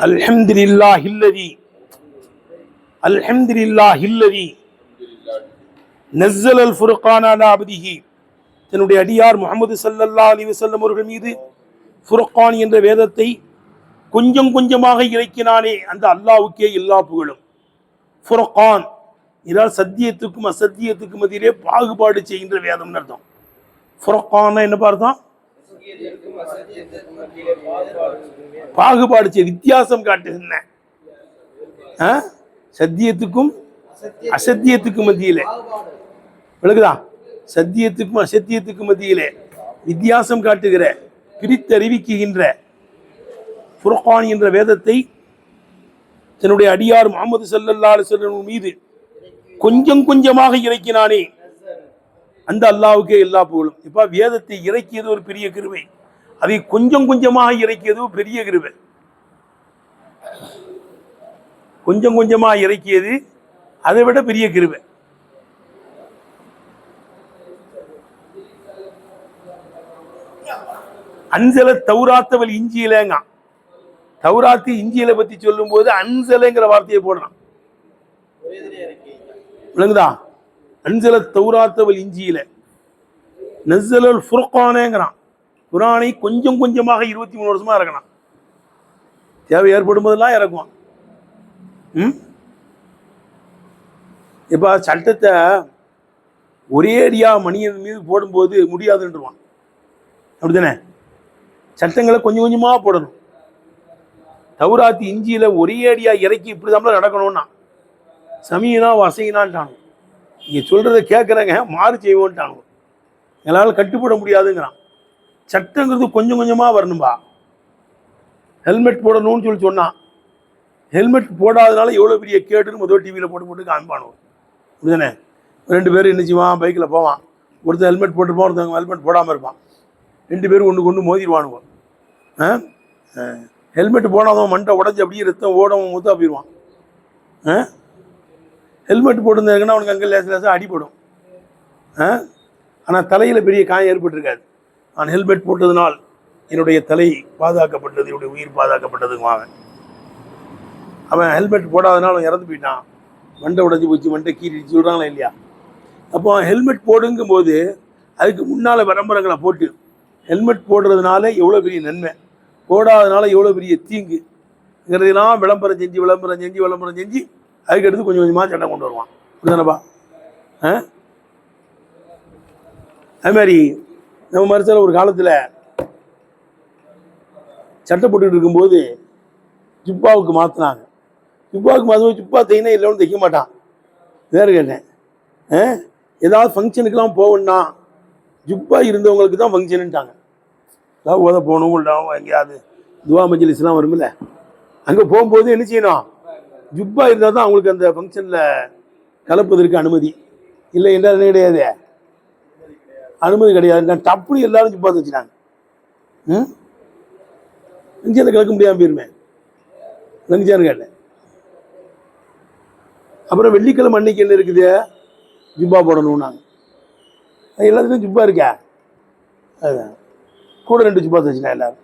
அல்ஹம்துலில்லாஹில்லதி நஸ்ஸலல் ஃபுர்கான அலா அப்திஹி, தன்னுடைய அடியார் முஹம்மது ஸல்லல்லாஹு அலைஹி வஸல்லம் அவர்கள் மீது ஃபுர்கான் என்ற வேதத்தை கொஞ்சம் கொஞ்சமாக இறக்கினானே அந்த அல்லாஹ்வுக்கே எல்லா புகழும். ஃபுர்கான் இதால் சத்தியத்துக்கும் அசத்தியத்துக்கும் மத்தியிலே பாகுபாடு செய்கின்ற வேதம்னு அர்த்தம். ஃபுர்கான் என்ன பார்த்தோம்? பாகுபாடு செய்ய, வித்தியாசம் காட்டுகின்ற, சத்தியத்துக்கும் அசத்தியத்துக்கும் மத்தியிலே விளக்குதா? சத்தியத்துக்கும் அசத்தியத்துக்கும் மத்தியிலே வித்தியாசம் காட்டுகிற, பிரித்தறிவிக்குகின்ற ஃபுர்கான் என்ற வேதத்தை தன்னுடைய அடியார் முஹம்மது ஸல்லல்லாஹு அலைஹி வஸல்லம் மீது கொஞ்சம் கொஞ்சமாக இறக்கினானே அந்த அல்லாஹ்வுக்கே எல்லா புகழும். இப்ப வேதத்தை இறக்கியது ஒரு பெரிய கிருபை, அதை கொஞ்சம் கொஞ்சமாக இறக்கியது பெரிய கிருபை. கொஞ்சம் கொஞ்சமாக இறக்கியது அதை விட பெரிய கிருபை. அன்சல தௌராத்தவல் இஞ்சியிலங்க, தௌராத்து இஞ்சியில பத்தி சொல்லும் போது அன்சலங்கிற வார்த்தையை போடலாம், விளங்குதா? அன்சல தௌராத்தவல் இஞ்சியில நஸ்ஸலல் ஃபுர்கானேங்கிறான். குரானை கொஞ்சம் கொஞ்சமாக 23 வருஷமா இறக்கணும், தேவை ஏற்படும் போதெல்லாம் இறக்குவான். இப்ப சட்டத்தை ஒரே அடியா மனிதன் மீது போடும்போது முடியாதுன்றான், அப்படித்தானே? சட்டங்களை கொஞ்சம் கொஞ்சமா போடணும். தௌராத்தி இஞ்சியில ஒரே அடியா இறக்கி இப்படிதான் நடக்கணும்னா சமீனா வசையினான்ட்டானு, நீங்க சொல்றதை கேட்குறேங்க மாறு செய்வோன்ட்டானு, எங்களால் கட்டுப்பட முடியாதுங்கிறான். சட்டங்கிறது கொஞ்சம் கொஞ்சமா வரணும்பா. ஹெல்மெட் போடணும்னு சொல்லி சொன்னான், ஹெல்மெட் போடாதனால எவ்வளோ பெரிய கேட்டுன்னு முதல் டிவியில் போட்டு காண்பானுவோம், அப்படிதானே? 2 பேரும் என்ன செய்வான், பைக்கில் போவான், ஒருத்தர் ஹெல்மெட் போட்டுருப்பான், ஒருத்தவங்க ஹெல்மெட் போடாமல் இருப்பான், 2 பேரும் ஒன்று மோதிடுவானுவோம். ஹெல்மெட் போடாதவன் மண்டை உடஞ்சி அப்படியே ரத்தம் ஓடவும் மூத்தா போயிடுவான். ஹெல்மெட் போட்டுருந்தாருன்னா அவனுக்கு அங்கே லேசாக அடிபடும், ஆனால் தலையில் பெரிய காயம் ஏற்பட்டிருக்காது. நான் ஹெல்மெட் போட்டதுனால் என்னுடைய தலை பாதுகாக்கப்பட்டது, என்னுடைய உயிர் பாதுகாக்கப்பட்டதுங்க. அவன் ஹெல்மெட் போடாதனால அவன் இறந்து போயிட்டான், மண்டை உடஞ்சி போச்சு, மண்டை கீறிச்சு சொல்கிறாங்களா இல்லையா? அப்போ ஹெல்மெட் போடுங்கும் போது அதுக்கு முன்னால் விளம்பரங்களை போட்டு ஹெல்மெட் போடுறதுனால எவ்வளோ பெரிய நன்மை, போடாதனால எவ்வளோ பெரிய தீங்குங்கிறதெல்லாம் விளம்பரம் செஞ்சு அதுக்கடுத்து கொஞ்சம் கொஞ்சமாக சட்டம் கொண்டு வருவான், அப்படிதானப்பா? அது மாதிரி நம்ம மருத்துவ ஒரு காலத்தில் சட்டை போட்டுக்கிட்டு இருக்கும்போது ஜுப்பாவுக்கு மாற்றினாங்க. ஜுப்பாவுக்கு மாற்றும்போது ஜுப்பா தைனா இல்லைன்னு தைக்க மாட்டான். வேறு கேட்டேன், ஏதாவது ஃபங்க்ஷனுக்கெல்லாம் போகணுன்னா ஜுப்பா இருந்தவங்களுக்கு தான் ஃபங்க்ஷனுட்டாங்க. ஏதாவது ஓத போகணும், இல்லாமல் எங்கேயாவது துவா மஜ்லிஸ்லாம் வரும்ல, அங்கே போகும்போது என்ன செய்யணும், ஜுப்பா இருந்தால் தான் அவங்களுக்கு அந்த ஃபங்க்ஷனில் கலப்பதற்கு அனுமதி. இல்லை என்றால் என்ன கிடையாது, அனுமதி கிடையாது. நான் டப்புனு எல்லாரும் ஜுப்பா வச்சுட்டாங்க, ஃபங்க்ஷனில் கலக்க முடியாமல் போயிருமே, நினைச்சான்னு கேட்டேன். அப்புறம் வெள்ளிக்கிழமை அன்னைக்கு என்ன இருக்குது, ஜுப்பா போடணும். நாங்கள் எல்லாத்துக்கும் ஜுப்பா இருக்கா, அதுதான் கூட 2 ஜுப்பா தைச்சினா எல்லாரும்.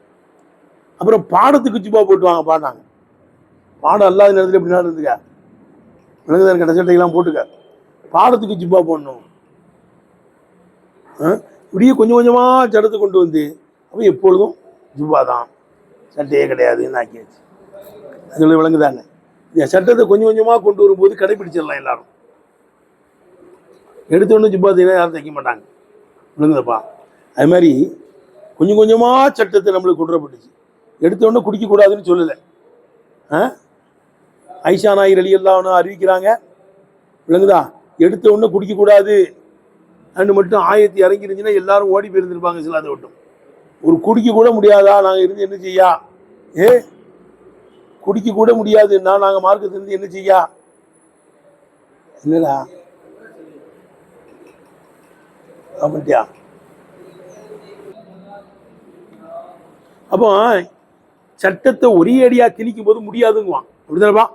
அப்புறம் பாடத்துக்கு ஜுப்பா போட்டு வாங்க பாடினாங்க. பாடம் அல்லாத நேரத்தில் எப்படி இருந்துக்கா, விலங்குதான் கட்ட சட்டைக்கெல்லாம் போட்டுக்க, பாடத்துக்கு ஜுப்பா போடணும். இப்படியே கொஞ்சம் கொஞ்சமாக சட்டத்தை கொண்டு வந்து அப்போ எப்பொழுதும் ஜுப்பா தான், சட்டையே கிடையாதுன்னு ஆக்கியாச்சு. அது விளங்குதானே? சட்டத்தை கொஞ்சம் கொஞ்சமாக கொண்டு வரும்போது கடைபிடிச்சிடலாம் எல்லாரும். எடுத்தோடனே ஜுப்பா தைனா யாரும் தைக்க மாட்டாங்க, விளங்குதப்பா? அது மாதிரி கொஞ்சம் கொஞ்சமாக சட்டத்தை நம்மளுக்கு கொண்டுறப்பட்டுச்சு. எடுத்தோடனே குடிக்கக்கூடாதுன்னு சொல்லலை. ஐஷா நாயர் ரலியல்லாஹு அறிவிக்கிறாங்க, விளங்குதா? எடுத்த உடனே குடிக்கக்கூடாது அண்டு மட்டும் ஆயத்தி இறங்கிருந்துச்சுன்னா எல்லாரும் ஓடி போயிருந்துருப்பாங்க. சில அதை விட்டும் ஒரு குடிக்க கூட முடியாதா நாங்கள் இருந்து என்ன செய்யா, குடிக்க கூட முடியாதுன்னா நாங்கள் மார்க்கத்திலிருந்து என்ன செய்யா, என்னடா அப்படியா? அப்போ சட்டத்தை ஒரே அடியாக திணிக்கும் போது முடியாதுங்குவான், அப்படிதானப்பா?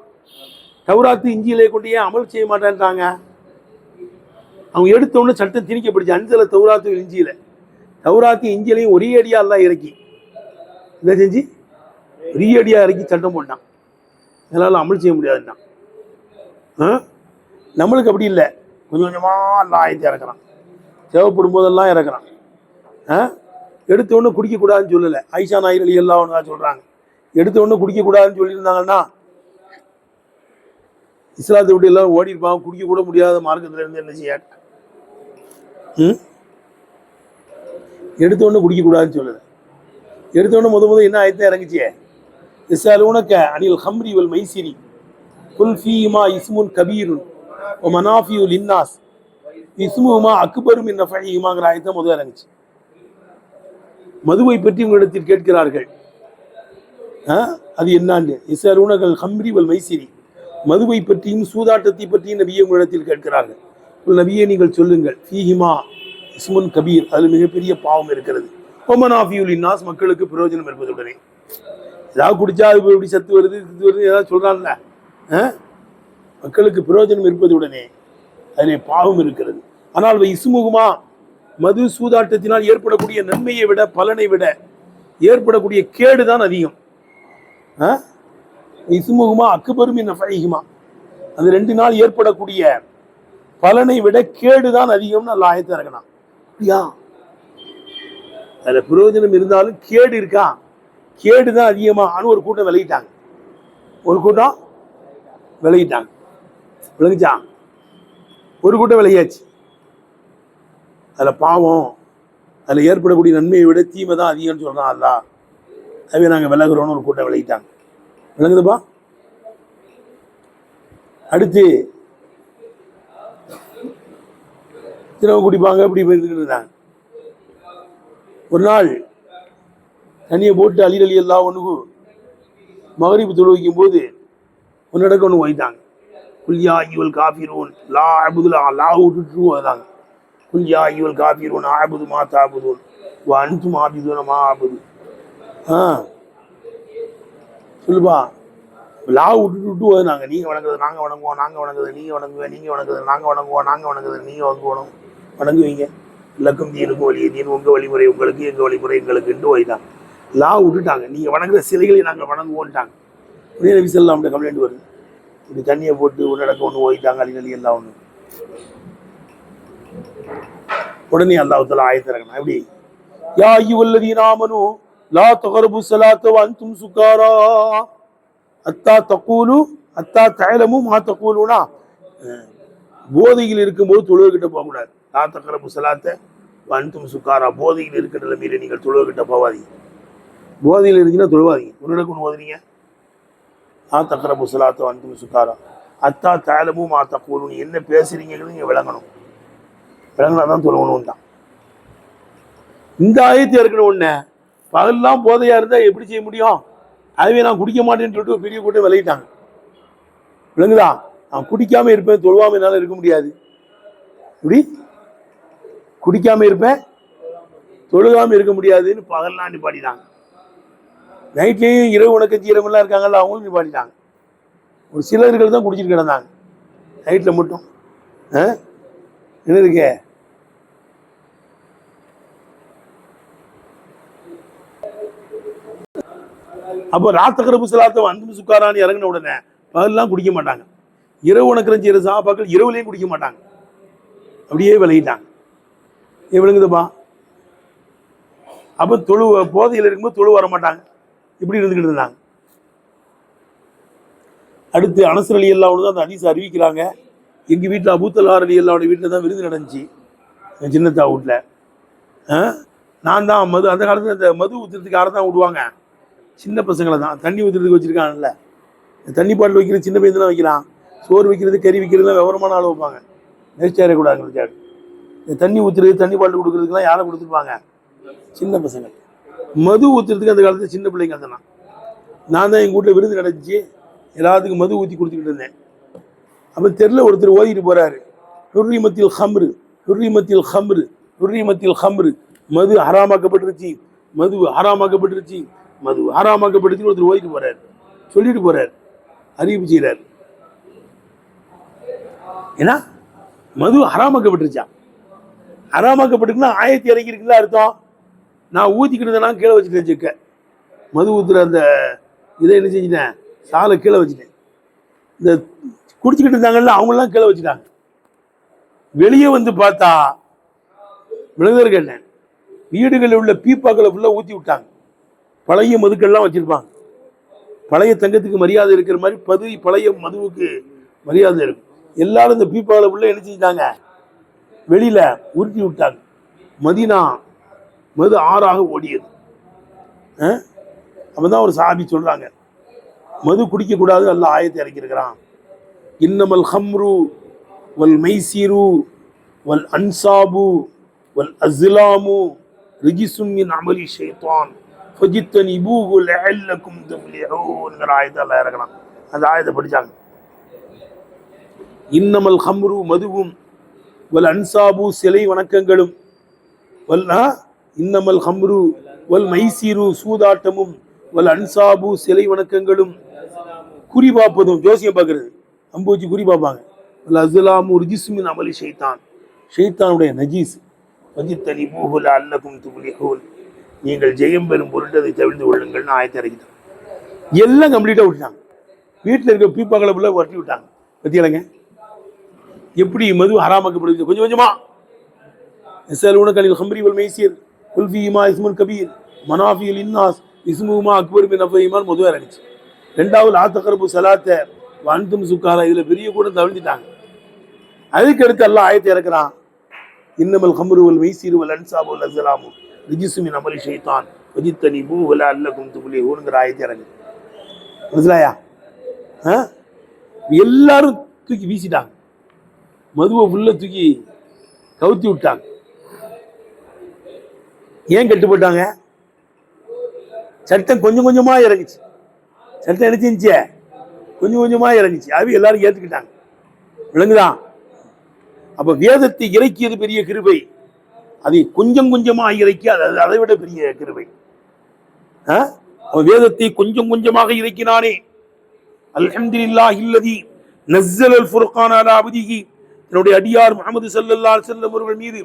தௌராத்து இஞ்சியிலே கொண்டு ஏன் அமல் செய்ய மாட்டேன்ட்டாங்க? அவங்க எடுத்தோடனே சட்டம் திணிக்கப்படுச்சு. அன்சல தௌராத்து இஞ்சியில, தௌராத்து இஞ்சிலையும் ஒரே அடியாக எல்லாம் இறக்கி இதை செஞ்சு ஒரே அடியாக இறக்கி சட்டம் போட்டான். என்னால் அமல் செய்ய முடியாதுன்னா. நம்மளுக்கு அப்படி இல்லை, கொஞ்சம் கொஞ்சமாக எல்லாம் ஆயத்தை இறக்குறான், தேவைப்படும் போதெல்லாம் இறக்குறான். எடுத்த ஒன்று குடிக்கக்கூடாதுன்னு சொல்லலை. ஆயிஷா நாயர் எல்லாம் ஒன்றா சொல்கிறாங்க, எடுத்த ஒன்று குடிக்கக்கூடாதுன்னு சொல்லியிருந்தாங்கன்னா இஸ்லாத்தை விட்டு எல்லாம் ஓடி இருப்பாங்க. குடிக்க கூட முடியாத மார்க்கத்தில் இருந்து என்ன செய்ய, எடுத்த ஒன்று குடிக்கக்கூடாதுன்னு சொல்லலை. எடுத்த ஒன்று முத என்ன ஆயத்தை இறங்குச்சே, يسألونك عن الخمر والميسر قل فيهما اسم كبير ومنافع للناس اسمهما أكبر من نفعهما ஆயத்தை முதல் இறங்குச்சு. மதுவை பற்றி உங்களிடத்தில் கேட்கிறார்கள், அது என்னான்னு. يسألونك عن الخمر والميسر, மதுவை பற்றியும் சூதாட்டத்தை பற்றியும் நபியை உங்களிடத்தில் கேட்கிறார்கள். நபியை நீங்கள் சொல்லுங்கள், ஃபீஹிமா இஸ்முன் கபீர், அதில் மிகப்பெரிய பாவம் இருக்கிறது. ஒமனாஃபியுல் இன்னாஸ், மக்களுக்கு பிரயோஜனம் இருப்பதுடனே. ஏதாவது குடிச்சா அது இப்படி சத்து வருது இது வருது ஏதாவது சொல்கிறான்ல, மக்களுக்கு பிரயோஜனம் இருப்பதுடனே அதில் பாவம் இருக்கிறது. ஆனால் இசுமுகமா, மது சூதாட்டத்தினால் ஏற்படக்கூடிய நன்மையை விட பலனை விட ஏற்படக்கூடிய கேடு தான் அதிகம். இசுமுகமா அக்குபரும் நஃபைஹிமா, அந்த 2 நாள் ஏற்படக்கூடிய பலனை விட கேடு தான் அதிகம்னு நல்லா ஆயத்தை இறக்கணும். அப்படியா, அதில் பிரயோஜனம் இருந்தாலும் கேடு இருக்கா, கேடு தான் அதிகமாக ஒரு கூட்டம் விலகிட்டாங்க. ஒரு கூட்டம் விலகிட்டாங்க, விளங்குச்சா, ஒரு கூட்டம் விலகியாச்சு. அதில் பாவம், அதில் ஏற்படக்கூடிய நன்மையை விட தீமை தான் அதிகம்னு சொல்கிறான் அல்லா. அதுவே நாங்கள் விலகுறோன்னு ஒரு கூட்டம் விலகிட்டாங்க. விளங்குதுப்பா. அடுத்து தினவு குடிப்பாங்க, இப்படி போயிருந்துக்கிட்டு இருந்தாங்க. ஒரு நாள் தண்ணியை போட்டு அலி எல்லாம் ஒன்று மகரிப்பு தொழுவிக்கும் போது ஒன்னடக்க ஒன்று வைத்தாங்க. குல்யா இவள் காஃபிரோன் லா அபுதுலா லா விட்டுட்டு வந்தாங்க. குல்யா இவள் காஃபிரோன் ஆபுது மா தாபுதோன் அன்பு மாபிதோன மா ஆபுது. சொல்லுப்பா, லா விட்டுட்டு வந்தாங்க. நீங்கள் வணங்குறது நாங்கள் வணங்குவோம், நாங்கள் வணங்குறது நீங்கள் வணங்குவேன், நீங்கள் வணங்குறது நாங்கள் வணங்குவோம், நாங்கள் வணங்குறது நீங்கள் வணங்குவீங்க. இலக்கும் தீனுக்கும் வழி தீன், உங்கள் வழிமுறை உங்களுக்கு, எங்கள் வழிமுறை எங்களுக்குன்ட்டு வைத்தாங்க. லா விட்டுட்டாங்க, நீங்கள் வணங்குற சிலைகளை நாங்கள் வணங்குவோன்ட்டாங்க. உடனே நபி ஸல்லல்லாஹு அலைஹி வஸல்லம் கம்ப்ளைண்ட் வருது, இப்படி தண்ணியை போட்டு உன்னடக்க ஒன்று ஓய்த்தாங்க அலி எல்லாம் ஒன்று. உடனே அல்லாஹ் தஆலா ஆயத்தை இறக்கணும். எப்படி, யா அய்யுஹல்லதீன ஆமனூ லா தக்ரபு ஸலாத்த வ அன்தும் சுகாரா ஹத்தா தகூலு ஹத்தா தஅலமு மா தகூலுனா, போதையில் இருக்கும்போது தொழுகிட்ட போகக்கூடாது. லா தக்ரபு ஸலாத்த வ அன்தும் சுகாரா, போதையில் இருக்கிற நிலைமையில நீங்கள் தொழுகிட்ட போவாதீங்க. போதையில் இருந்துச்சுன்னா தொழுவாதீங்க. உன்னடக்கு ஒன்று ஓதுறீங்க, லா தக்ரபு ஸலாத்த வ அன்தும் சுகாரா ஹத்தா தஅலமு மா தகூலுன், என்ன பேசுறீங்கன்னு நீங்கள் விளங்கணும். விளங்கினா தான் தொழுவணும் தான். இந்த ஆயத்தை இறக்கணும். ஒன்று பகல்லாம் போதையாக இருந்தால் எப்படி செய்ய முடியும்? அதுவே நான் குடிக்க மாட்டேன்னு சொல்லிட்டு பெரிய கூட்டம் விளையிட்டாங்க. விளங்குதா, நான் குடிக்காமல் இருப்பேன், தொழுவாமல் என்னால் இருக்க முடியாது. இப்படி குடிக்காமல் இருப்பேன், தொழுகாமல் இருக்க முடியாதுன்னு பகல்லாம் நிப்பாட்டிட்டாங்க. நைட்லேயும் இரவு உனக்கு ஜீரமெல்லாம் இருக்காங்கல்ல, அவங்களும் நிப்பாட்டிட்டாங்க. ஒரு சிலர்கள் தான் குடிச்சிட்டு கிடந்தாங்க நைட்டில் மட்டும். என்ன இருக்கே, அப்போ ராத்தகரபு ஸலாத்த அன்பு சுக்காரான்னு இறங்கின உடனே பகல்லாம் குடிக்க மாட்டாங்க. இரவு உனக்கு செய்கிற சாப்பாக்கள் இரவுலையும் குடிக்க மாட்டாங்க. அப்படியே விலகிட்டாங்க. விளங்குதுப்பா. அப்போ போதையில் இருக்கும்போது தொழு வர மாட்டாங்க, இப்படி இருந்துக்கிட்டு இருந்தாங்க. அடுத்து அனஸ் ரலியல்லாஹு அன்ஹு அந்த ஹதீஸ் அறிவிக்கிறாங்க. எங்கள் வீட்டில் அபூ தல்ஹா ரலியல்லாஹு அன்ஹு வீட்டில் தான் விருது நடந்துச்சு, என் சின்னத்தா வீட்டில். நான் தான் மது, அந்த காலத்தில் இந்த மது ஊற்றுறதுக்கு யாரை தான் விடுவாங்க, சின்ன பசங்களை தான். தண்ணி ஊற்றுறதுக்கு வச்சுருக்காங்கல்ல, தண்ணி பாட்டில் வைக்கிற சின்ன பையன் தான் வைக்கிறான். சோறு வைக்கிறது கறி வைக்கிறதுலாம் விவரமான ஆள் வைப்பாங்க, வேஸ்ட் ஆகிடக்கூடாதுங்கிறதுக்காக. இந்த தண்ணி ஊற்றுறது தண்ணி பாட்டில் கொடுக்குறதுக்கெல்லாம் யாரை கொடுத்துருப்பாங்க, சின்ன பசங்க. மது ஊற்றுறதுக்கு அந்த காலத்தில் சின்ன பிள்ளைங்க அதெல்லாம். நான் தான் எங்கள் வீட்டில் விருது நடந்துச்சு, எல்லாத்துக்கும் மது ஊற்றி கொடுத்துக்கிட்டு இருந்தேன். அப்போ தெருல ஒருத்தர் ஓதிட்டு போகிறாரு, ஹுர்ரிமத்தில் ஹம்ரு ஹுர்ரிமத்தில் ஹம்ரு ஹுர்ரிமத்தில் ஹம்ரு, மது ஹராமாக்கப்பட்டுருச்சு, மது ஹராமாக்கப்பட்டுருச்சு, மது ஹராமாக்கப்பட்டுச்சு. ஒருத்தர் ஓதிட்டு போகிறார், சொல்லிட்டு போகிறார், அறிவிப்பு செய்கிறார். ஏன்னா மது ஹராமாக்கப்பட்டுருச்சா, ஹராமாக்கப்பட்டுருக்குன்னா ஆயத்தி இறங்கியிருக்குல்ல அர்த்தம். நான் ஊற்றிக்கிட்டு இருந்தேன்னா கீழே வச்சுட்டேன் செக்க, மது ஊற்றுற அந்த இதை என்ன செஞ்சிட்டேன், சாலை கீழே வச்சுட்டேன். இந்த குடிச்சுக்கிட்டு இருந்தாங்கல்ல அவங்களாம் கீழே வச்சுட்டாங்க. வெளியே வந்து பார்த்தா விழுந்தருக்கு என்ன, வீடுகளில் உள்ள பீப்பாக்களை ஃபுல்லாக ஊற்றி விட்டாங்க. பழைய மதுக்கள்லாம் வச்சிருப்பாங்க. பழைய தங்கத்துக்கு மரியாதை இருக்கிற மாதிரி பழைய மதுவுக்கு மரியாதை இருக்கும். எல்லாரும் இந்த பீப்பாக்களை ஃபுல்லாக என்ன செஞ்சிட்டாங்க, வெளியில உருட்டி விட்டாங்க. மதீனா மது ஆறாக ஓடியது. அப்பதான் ஒரு சாபி சொல்றாங்க, மது குடிக்க கூடாது, அல்லாஹ் ஆயத்தை இறக்கியிருக்கிறான். இன்னமல் ஹம்ரு வல் மைசிரு வல் அன்சாபு வல் அஸ்லாமு ரிஜிசும் மின் அமலி ஷைத்தான் ஃபஜித்தனிபூஹு லஅல்லகும் துஃப்லிஹூன்ங்கற ஆயத்தை அல்லாஹ் இறக்கலாம். அந்த ஆயத்தை படிச்சாங்க. இன்னமல் ஹம்ரு மதுவும் வல் அன்சாபு சிலை வணக்கங்களும் இன்னமல் ஹம்ரு வல் மைசிரு சூதாட்டமும் வல் அன்சாபு சிலை வணக்கங்களும் குறி பார்ப்பதும் ஜோசியம் பார்க்கறது அம்பு வச்சு குறி பார்ப்பாங்க. வல் அஸ்லாமு ரிஜிசுமின் அமலி ஷைத்தான் ஷைத்தானுடைய நஜீஸ் வஜித்தனி பூஹுல அல்லக்கும் துஃப்லிஹூன் நீங்கள் ஜெயம் பெறும் பொருட்டதை தவிர்த்து கொள்ளுங்கள்னு ஆயத்தை இறக்கிட்டாங்க. எல்லாம் கம்ப்ளீட்டாக விட்டுட்டாங்க. வீட்டில் இருக்க பீப்பாக்களை ஃபுல்லாக வரட்டி விட்டாங்க. பத்தியாலங்க எப்படி மது ஹராமாக்கப்படுது கொஞ்சம் கொஞ்சமா. يسألونك عن الخمر والميسر قل فيهما اسم كبير منافع للناس اسمهما اكبر من نفعهما மது இறங்கிச்சு. ரெண்டாவது லா தக்ரபு ஸலாத்த வஅன்தும் சுக்காரா, இதுல பெரிய கூட தவிர்த்துட்டாங்க. அதுக்கு அடுத்து அல்லாஹ் ஆயத்தை இறக்குறான். இன்னமல் ஹம்ரு வல் மைசிரு வல் அன்சாபு வல் அஸ்லாமு ரிஜிசும் மின் அமலி ஷைத்தான் ஃபஜித்தனிபூஹு லஅல்லகும் துஃப்லிஹூன்ங்கற ஆயத்தை இறங்கு. புரியுதாயா? எல்லாரும் தூக்கி வீசிட்டாங்க. மதுவை ஃபுல்லா தூக்கி கவுத்தி விட்டாங்க. ஏன் கட்டுப்பட்டாங்க? சட்டம் கொஞ்சம் கொஞ்சமா இறங்குச்சு. சட்டம் நினைச்சிருந்துச்சு கொஞ்சம் கொஞ்சமா இறங்குச்சு. அது எல்லாரும் ஏத்துக்கிட்டாங்க. விளங்குதான்? அப்ப வேதத்தை இறக்கியது பெரிய கிருபை. அதை கொஞ்சம் கொஞ்சமா இறக்கி அதை விட பெரிய கிருபை. வேதத்தை கொஞ்சம் கொஞ்சமாக இறக்கினானே. அல்ஹம்துலில்லாஹி அல்லதி நஸ்ஸலல் ஃபுர்கான அலா அப்திஹி, என்னுடைய அடியார் முஹம்மது ஸல்லல்லாஹு அலைஹி வஸல்லம் அவர்கள் மீது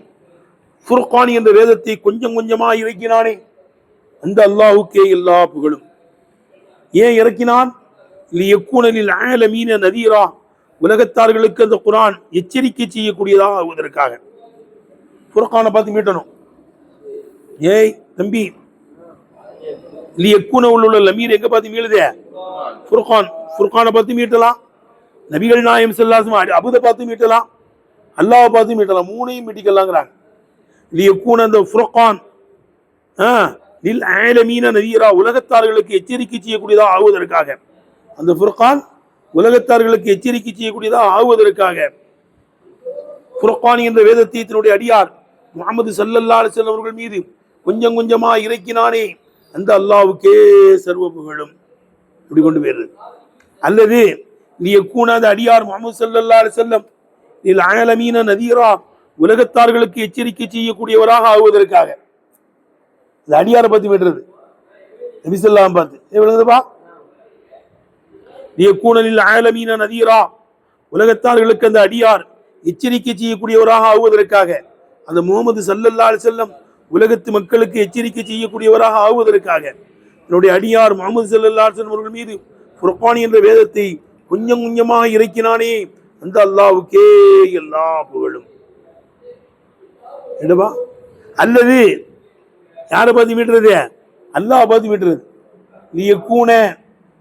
ஃபுர்கான் என்ற வேதத்தை கொஞ்சம் கொஞ்சமா இறக்கினானே, அந்த அல்லாஹ்வுக்கே எல்லா புகழும். ஏன் இறக்கினான்? லியக்கூன லில் ஆலமீன நதீரா, உலகத்தார்களுக்கு அந்த குர்ஆன் எச்சரிக்கை செய்யக்கூடியதாக ஆகுவதற்காக. ஃபுர்கானை பார்த்து மீட்டணும். ஏய் தம்பி, லியக்கூன உள்ள லமீர் எங்க பார்த்து மீளுதே? ஃபுர்கான். ஃபுர்கானை பார்த்து மீட்டலாம். நபிகள் நாயகம் ஸல்லல்லாஹு அலைஹி வஸல்லம் அபூதை பார்த்து மீட்டலாம், அல்லாஹ்வை பார்த்து மீட்டலாம். மூணையும் மீட்டிக்கலாங்கிறாங்க. லியக்கூன அந்த ஃபுர்கான் லில் ஆலமீன நதீரா, உலகத்தார்களுக்கு எச்சரிக்கை செய்யக்கூடியதாக ஆகுவதற்காக. அந்த ஃபுர்கான் உலகத்தார்களுக்கு எச்சரிக்கை செய்யக்கூடியதாக ஆகுவதற்காக ஃபுர்கான் என்ற வேதத்தை தன்னுடைய அடியார் முஹம்மது ஸல்லல்லாஹு அலைஹி வஸல்லம் அவர்கள் மீது கொஞ்சம் கொஞ்சமா இறக்கினானே, அந்த அல்லாஹ்வுக்கே சர்வ புகழும். இப்படி கொண்டு போயிடுறது. அல்லது லியக்கூன அந்த அடியார் முஹம்மது ஸல்லல்லாஹு அலைஹி வஸல்லம் லில் ஆலமீன நதீரா, உலகத்தார்களுக்கு எச்சரிக்கை செய்யக்கூடியவராக ஆகுவதற்காக. இந்த அடியாரை பத்தி விடுறது நபி ஸல்லல்லாஹு பார்த்து விளங்குதுப்பா. லியக்கூன லில் ஆலமீன நதீரா, உலகத்தார்களுக்கு அந்த அடியார் எச்சரிக்கை செய்யக்கூடியவராக ஆகுவதற்காக. அந்த முஹம்மது ஸல்லல்லாஹு அலைஹி வஸல்லம் உலகத்து மக்களுக்கு எச்சரிக்கை செய்யக்கூடியவராக ஆகுவதற்காக என்னுடைய அடியார் முஹம்மது ஸல்லல்லாஹு அலைஹி வஸல்லம் அவர்கள் மீது ஃபுர்கான் என்ற வேதத்தை கொஞ்சம் கொஞ்சமாக இறக்கினானே, அந்த அல்லாஹ்வுக்கே எல்லா புகழும். என்னவா? அல்லது யாரை பார்த்து மீட்டுறது? அல்லாஹ் பார்த்து மீட்டுறது. லியக்கூன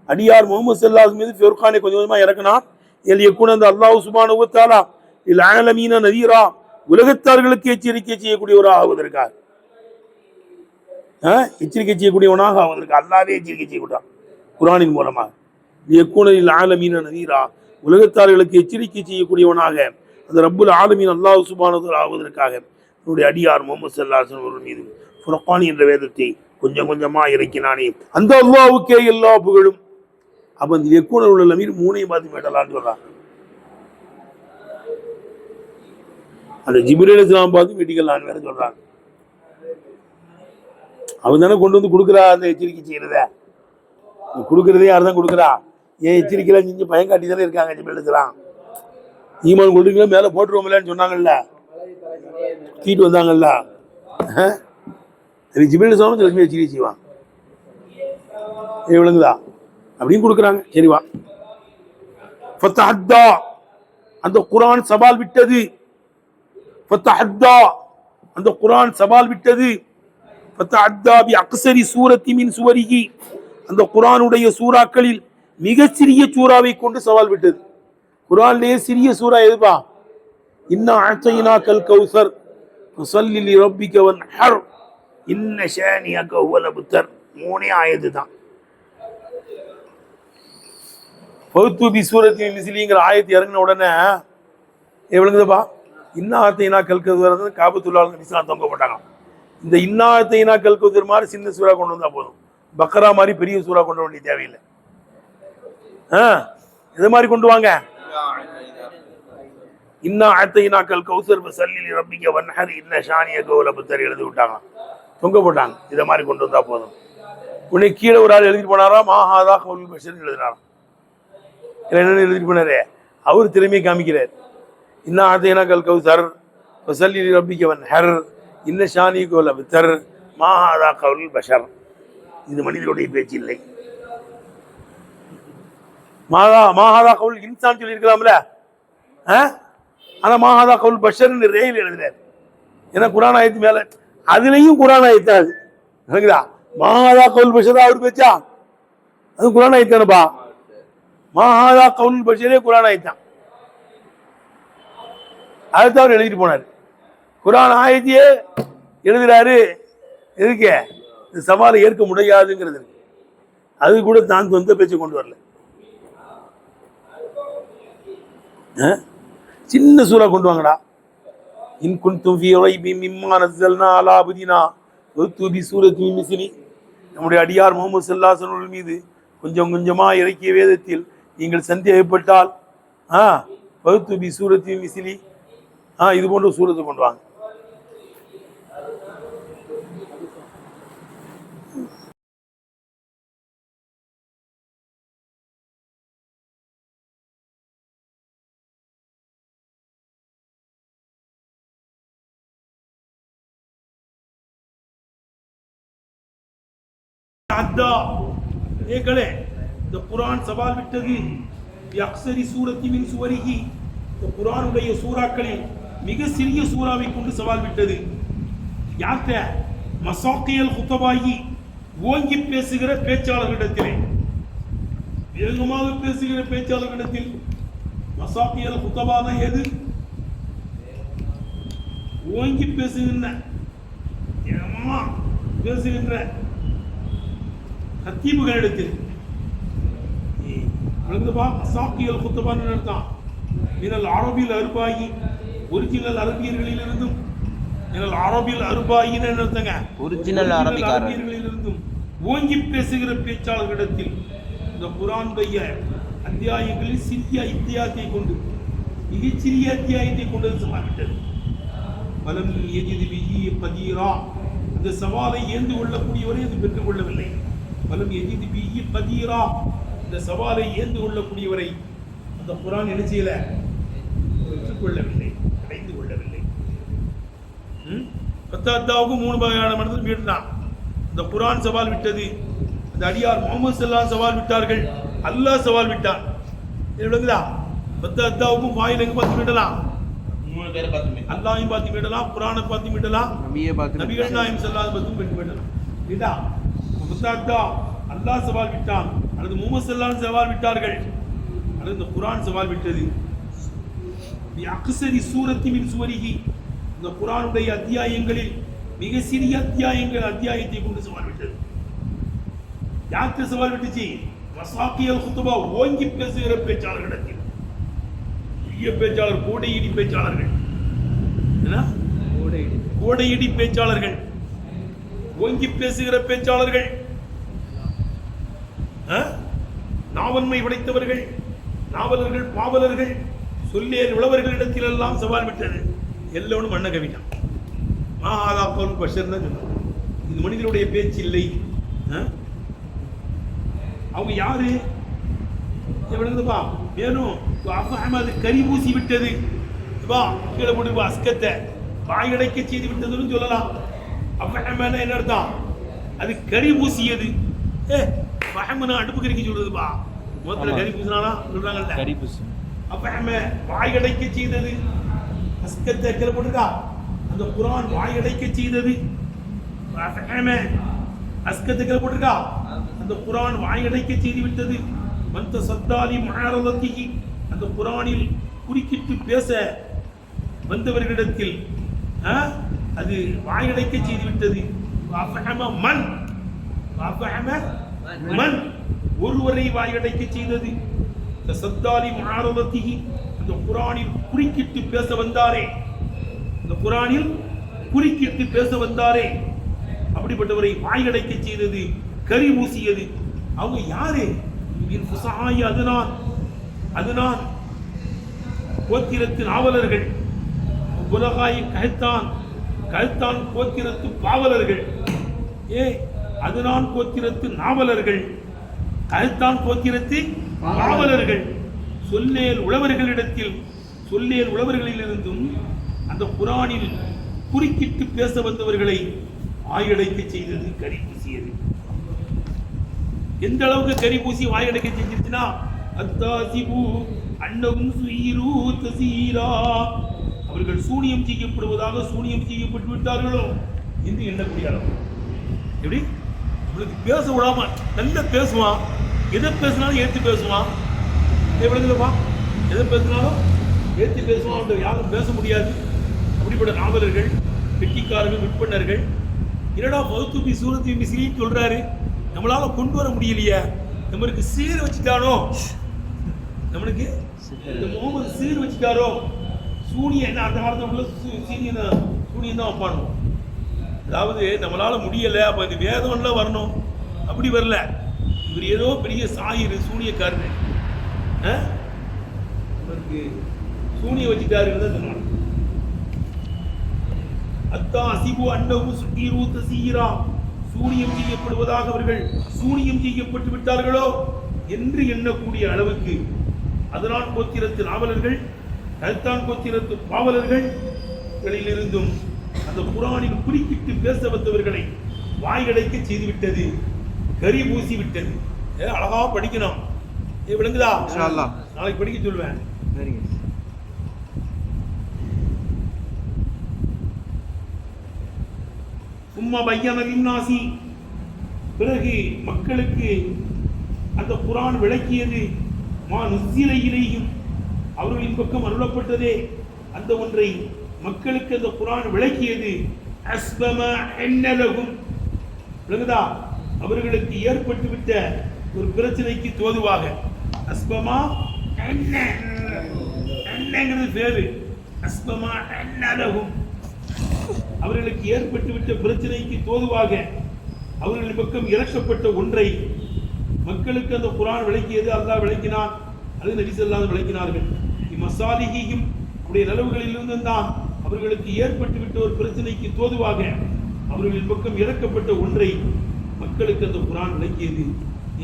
அடியார் முஹம்மது ஸல்லல்லாஹு அலைஹி வஸல்லம் மீது ஃபுர்கானை கொஞ்சம் கொஞ்சமா இறக்கினான். லியக்கூன அந்த அல்லாஹ் சுப்ஹானஹு வ தஆலா லில் ஆலமீன நதீரா, உலகத்தார்களுக்கு எச்சரிக்கை செய்யக்கூடியவராக ஆவதற்காக. எச்சரிக்கை செய்யக்கூடியவனாக ஆவதற்கு அல்லாஹ்வே எச்சரிக்கை செய்யக்கூடாது குர்ஆனின் மூலமாக. லியக்கூன லில் ஆலமீன நதீரா, உலகத்தார்களுக்கு எச்சரிக்கை செய்யக்கூடியவனாக அந்த ரப்புல் ஆலமீன் அல்லாஹ் சுப்ஹானஹு வ தஆலா ஆவதற்காக என்னுடைய அடியார் முஹம்மது ஸல்லல்லாஹு அலைஹி வஸல்லம் மீது ஃபுர்கான் என்ற வேதத்தை கொஞ்சம் கொஞ்சமா இறக்கினானே, அந்த அல்லாஹ்வுக்கே எல்லா புகழும். அப்ப இந்த லியக்கூன உள்ள லமீர் மூணையும் பார்த்து மேட்டலான்னு சொல்றாங்க. அந்த ஜிப்ரீல் அலைஹிஸ்ஸலாம் பார்த்து மீட்டிக்கலான்னு வேற சொல்றாங்க. அவன் தானே கொண்டு வந்து கொடுக்குறா அந்த எச்சரிக்கை செய்யறத. கொடுக்கறதே யார் தான் கொடுக்குறா? ஏன் எச்சரிக்கைலாம் செஞ்சு பயம் காட்டி தானே இருக்காங்க ஜிப்ரீல் அலைஹிஸ்ஸலாம். ஈமான் கொள்றீங்களா மேலே போட்டுருவோம்லன்னு சொன்னாங்கல்ல, தூக்கிட்டு வந்தாங்கல்ல. ஜிப்ரீல் அலைஹிஸ்ஸலாம் சில எச்சரிக்கை செய்வான். விளங்குதா? அப்படின்னு கொடுக்குறாங்க. சரிவா ஃபதஹத்தா, அந்த குர்ஆன் சவால் விட்டது. ஃபதஹத்தா, அந்த குர்ஆன் சவால் விட்டது. ஃபதஹத்தா பி அக்ஸரி சூரத்தி மின் சுவரிஹி, அந்த குர்ஆனுடைய சூறாக்களில் மிக சிறிய சூறாவை கொண்டு சவால் விட்டது. குர்ஆன்லயே சிறிய சூறா எதுபா? இன்னா அஅதைனாக்கல் கௌசர் ஃபஸல்லி லிரப்பிக வன்ஹர் இன்ன ஷானியக ஹுவல் அப்தர். மூணே ஆயத்து தான். பௌத்துபி சூரத்தின் மிஸ்லிங்கிற ஆயத்து இறங்கின உடனே விளங்குதுப்பா. இன்னாத்தைனா கல்கவுசர் காபத்துள்ளால் நிசான் தொங்க போட்டாங்க. இந்த இன்னாத்தைனா கல்கவுசர் மாதிரி சின்ன சூறா கொண்டு வந்தா போதும். பக்ரா மாதிரி பெரிய சூறா கொண்டு வர வேண்டிய தேவையில்லை. இது மாதிரி கொண்டு வாங்க. இன்னா அத்தைனா கல்கவுசர் ஃபஸல்லி லிரப்பிக வன்ஹர் இன்ன ஷானியக ஹுவல் அப்தர் எழுதி விட்டாங்க, தொங்க போட்டாங்க. இதை மாதிரி கொண்டு வந்தா போதும். உன்னை கீழே ஒரு ஆள் எழுதிட்டு போனாரா, மாஹாதா கவுல் பஷர் எழுதினாராம். என்னன்னு எழுதிட்டு போனாரு, அவர் திறமையை காமிக்கிறார். இன்னா ஆத்தைனா கல் கௌசர் ஃபஸல்லி லிரப்பிக வன்ஹர் இன்ன ஷானியக ஹுவல் அப்தர் மாஹாதா கவுல் பஷர். இது மனிதனுடைய பேச்சு இல்லை. மாஹாதா கவுல் இன்சான் சொல்லியிருக்கலாம்ல, ஆனா மாஹாதா கவுல் பஷர்னு ரேயில் எழுதினார். ஏன்னா குர்ஆன் ஆயத்து மேல, அதுலயும் குர்ஆன் ஆயத்தாது. மாஹாதா கவுல் பஷரா அவர் பேச்சா? அது குர்ஆன் ஆயத்தானப்பா. மாஹாதா கவுல் பஷரே குர்ஆன் ஆயத்தான். அதுதான் அவர் எழுதிட்டு போனார். குர்ஆன் ஆயத்தையே எழுதுறாரு. எதுக்கு? இந்த சவாலை ஏற்க முடியாதுங்கிறது. அது கூட தான் சொந்த பேச்சை கொண்டு வரல. சின்ன சூறா கொண்டு வாங்கடா. இன் குன்தும் ஃபீ ரைபின் மிம்மா நஸல்னா அலா அப்தினா ஃபஅத்து பி சூரத்தின் மிஸ்லி. நம்முடைய அடியார் முஹம்மது ஸல்லல்லாஹு அலைஹி வஸல்லம் மீது கொஞ்சம் கொஞ்சமா இறக்கிய வேதத்தில் நீங்கள் சந்தேகப்பட்டால் ஃபஅத்து பி சூரத்தின் மிஸ்லி, இது போன்ற சூரத்தை கொண்டு வாங்க. இந்த குர்ஆன் சவால் விட்டது. அக்ஸரி சூரத்தி மின் சுவரிஹி, இந்த குர்ஆனுடைய சூறாக்களில் மிக சிறிய சூறாவை கொண்டு சவால் விட்டது. யார்கிட்ட? மசாக்கியல் குத்தபாயி, ஓங்கி பேசுகிற பேச்சாளர்களிடத்திலே, வேகமாக பேசுகிற பேச்சாளர்களிடத்தில். மசாக்கியல் குத்தபா தான் எது? ஓங்கி பேசுகின்ற கத்தீபுகளிடத்தில். மசாக்கியல் குத்தபான்னு அர்த்தம். மினல் அரபில் அர்பாயி, ஒரிஜினல் அரபியர்களிலிருந்தும். மினல் அரபில் அர்பாயின்னு அர்த்தங்க, ஒரிஜினல் அரபியர்களிலிருந்தும் ஓங்கி பேசுகிற பேச்சாளர்களிடத்தில். இந்த குர்ஆனுடைய அத்தியாயங்களில் சிறிய அத்தியாயத்தை கொண்டு, மிகச்சிறிய அத்தியாயத்தை கொண்டு சமாளித்தது. பலம் எஜிது பிஹி கதீரா, இந்த சவாலை ஏந்து கொள்ளக்கூடியவரை அது பெற்றுக் கொள்ளவில்லை. பலம் எஜிது பிஹி கதீரா, இந்த சவாலை ஏந்து கொள்ளக்கூடியவரை அந்த குர்ஆன் என்ன செய்யல? பெற்றுக்கொள்ளவில்லை, அடைந்து கொள்ளவில்லை. பத்தாத்தாவுக்கு 3 வகையான மனிதர் மீறினான். இந்த குர்ஆன் சவால் விட்டது. அந்த அடியார் முஹம்மது ஸல்லல்லாஹு அலைஹி சவால் விட்டார்கள், அல்லாஹ் சவால் விட்டான். விளங்குதா? பத்தாத்தாவுக்கும் வாயில் எங்க பார்த்து மீட்டலாம்? 3 பேரை பார்த்து மீட்டலாம். அல்லாஹையும் பார்த்து மீட்டலாம், குர்ஆனை பார்த்து மீட்டலாம், நபிகள் நாயகம் ஸல்லல்லாஹு அலைஹி வஸல்லம் மீட்டலாம். இதா பத்தாத்தா அல்லாஹ் சவால் விட்டான், அல்லது முஹம்மது ஸல்லல்லாஹு அலைஹி சவால் விட்டார்கள், அல்லது இந்த குர்ஆன் சவால் விட்டது. அக்ஸரி சூரத்தி மின் சுவரிஹி, இந்த குர்ஆனுடைய அத்தியாயங்களில் மிக சிறிய அத்தியாயத்தை கொண்டு சவால் விட்டது. யாருக்கு சவால் விட்டுச்சு? மசாக்கியல் குத்துபா, ஓங்கி பேசுகிற பேச்சாளர்களிடத்தில். பெரிய பேச்சாளர், கோடையிடி பேச்சாளர்கள், கோடையிடி பேச்சாளர்கள், ஓங்கி பேசுகிற பேச்சாளர்கள், நாவன்மை படைத்தவர்கள், நாவலர்கள், பாவலர்கள், சொல்லியல் உழவர்களிடத்தில் எல்லாம் சவால் விட்டது. எல்லோரும் மண்ண கவிட்டான். மாஹாதா கவுல் பஷர் தான் சொன்னான். இது மனிதனுடைய பேச்சு இல்லை. அவங்க யாரு? எவ்வளவுப்பா வேணும்? அது கறி பூசி விட்டது, கீழே போட்டு அஸ்கத்தை வாயடைக்க செய்து விட்டதுன்னு சொல்லலாம். அஃபஹமன என்ன அர்த்தம்? அது கறி பூசியது. ஃபஹமனா அடுப்பு கறிக்கு சொல்றதுப்பா. முகத்துல கறி பூசினானா சொல்றாங்கல்ல, கறி பூசி. அப்ப நம்ம வாயடைக்க செய்தது அஸ்கத்தை கீழே போட்டுக்கா, அந்த குரான் வாயடைக்க செய்தது. அஸ்கத்தை கீழே போட்டுக்கா, அந்த குரான் வாயடைக்க செய்து விட்டது. மந்த சத்தாலி மஹரலத்திஹி, அந்த குரானில் குறுக்கிட்டு பேச வந்தவர்களிடத்தில் அது வாயடைக்க செய்து விட்டது. மன் மன் ஒருவரை வாயடைக்க செய்தது. சத்தாலி மஹரலத்திஹி, அந்த குரானில் குறுக்கிட்டு பேச வந்தாரே, இந்த குரானில் குறுக்கிட்டு பேச வந்தாரே, அப்படிப்பட்டவரை வாயடைக்க செய்தது, கறி பூசியது. அவங்க யாரு? அதுதான் கோத்திரத்து நாவலர்கள், உலகாய் கஹத்தான் கோத்திரத்து பாவலர்கள். அதுதான் கோத்திரத்து நாவலர்கள், கஹத்தான் கோத்திரத்து பாவலர்கள். சொல்லேல் உழவர்களிலிருந்தும் அந்த குரானில் குறுக்கிட்டு பேச வந்தவர்களை வாயடைக்க செய்தது, கறி பூசியது. எந்த அளவுக்கு கறி பூசி வாயடைக்க செஞ்சிருச்சுன்னா, அத்தாசிபு அன்னகும் சுயீரு தசீரா, அவர்கள் சூனியம் செய்யப்படுவதாக சூனியம் செய்யப்பட்டு விட்டார்களோ என்று எண்ணக்கூடிய அளவு. எப்படி உங்களுக்கு பேச விடாம நல்லா பேசுவான், எதை பேசினாலும் ஏற்று பேசுவான், எதை பேசினாலும் ஏற்றி பேசுவான், யாரும் பேச முடியாது. அப்படிப்பட்ட நாவலர்கள், வெட்டிக்காரர்கள், விற்பனர்கள். என்னடா மௌத்துபி சூரத்தி மிஸ்லின்னு சொல்றாரு, நம்மளால கொண்டு வர முடியலையே, நம்மளுக்கு சீர் வச்சுட்டானோ, நம்மளுக்கு இந்த முகமது சீர் வச்சுட்டாரோ. சூனியம் என்ன அந்த காலத்தில் உள்ள சூனியம் தான் வைப்பானோ. அதாவது நம்மளால முடியலை, அப்போ இந்த வேதம்லாம் வரணும், அப்படி வரல. இவர் ஏதோ பெரிய சாயிரு சூனியக்காரரு, அவருக்கு சூனியம் வச்சுட்டாருன்னு தான் சொன்னாங்க. அத்தாசிபு அன்னஹு சுகீரு தஸீரா, சூனியம் செய்யப்படுவதாக அவர்கள் சூனியம் செய்யப்பட்டு விட்டார்களோ என்று எண்ணக்கூடிய அளவுக்கு அதனால் கோத்திரத்து நாவலர்கள், கஹத்தான் கோத்திரத்து பாவலர்களிலிருந்தும் அந்த குரானில் குறுக்கிட்டு பேச வந்தவர்களை வாய்கடைக்க செய்துவிட்டது, கறி பூசி விட்டது. அழகா படிக்கணும், விளங்குதா? நாளைக்கு படிக்க சொல்லுவேன். சும்மா பையன லின்னாசி, பிறகு மக்களுக்கு அந்த குரான் விளக்கியது. மா நுஸ்ஸில இலைஹிம், அவர்களின் பக்கம் அருளப்பட்டதே அந்த ஒன்றை மக்களுக்கு அந்த குரான் விளக்கியது. அஸ்பம என்னலகும், விளங்குதா? அவர்களுக்கு ஏற்பட்டு விட்ட ஒரு பிரச்சனைக்கு தோதுவாக. அஸ்பமா என்னங்கிறது பேரு, அஸ்பமா என்னலகும், அவர்களுக்கு ஏற்பட்டுவிட்ட பிரச்சனைக்கு தோதுவாக அவர்களின் பக்கம் இறக்கப்பட்ட ஒன்றை மக்களுக்கு அந்த குரான் விளக்கியது. அல்லாஹ் விளக்கினான், அது நபி ஸல்லல்லாஹு அலைஹி விளக்கினார்கள். இம்மசாலிஹிஹிம், உடைய நலவுகளிலிருந்து தான் அவர்களுக்கு ஏற்பட்டுவிட்ட ஒரு பிரச்சனைக்கு தோதுவாக அவர்களின் பக்கம் இறக்கப்பட்ட ஒன்றை மக்களுக்கு அந்த குரான் விளக்கியது.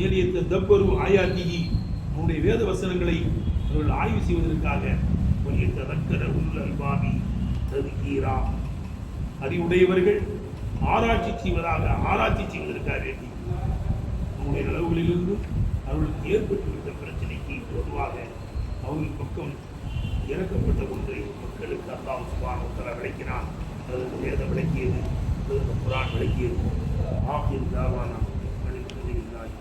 ஏலியத்த தப்பரு ஆயாத்திஹி, அவனுடைய வேத வசனங்களை அவர்கள் ஆய்வு செய்வதற்காக. வலியத்ததக்கர உல் அல்பாபி தத்கீரா, அறிவுடையவர்கள் ஆராய்ச்சி செய்வதற்காக வேண்டி அவங்களுடைய நலவுகளிலிருந்து அவர்களுக்கு ஏற்பட்டுவிட்ட பிரச்சனைக்கு பொதுவாக அவர்கள் பக்கம் இறக்கப்பட்ட ஒன்றை மக்களுக்கு அல்லாஹ் சுப்ஹானஹு வ தஆலா விளக்கினான். அதற்கு வேதம் விளக்கியது, அதற்கு குர்ஆன் விளக்கியது. ஆகிர் தாவானா அல்ஹம்துலில்லாஹ்.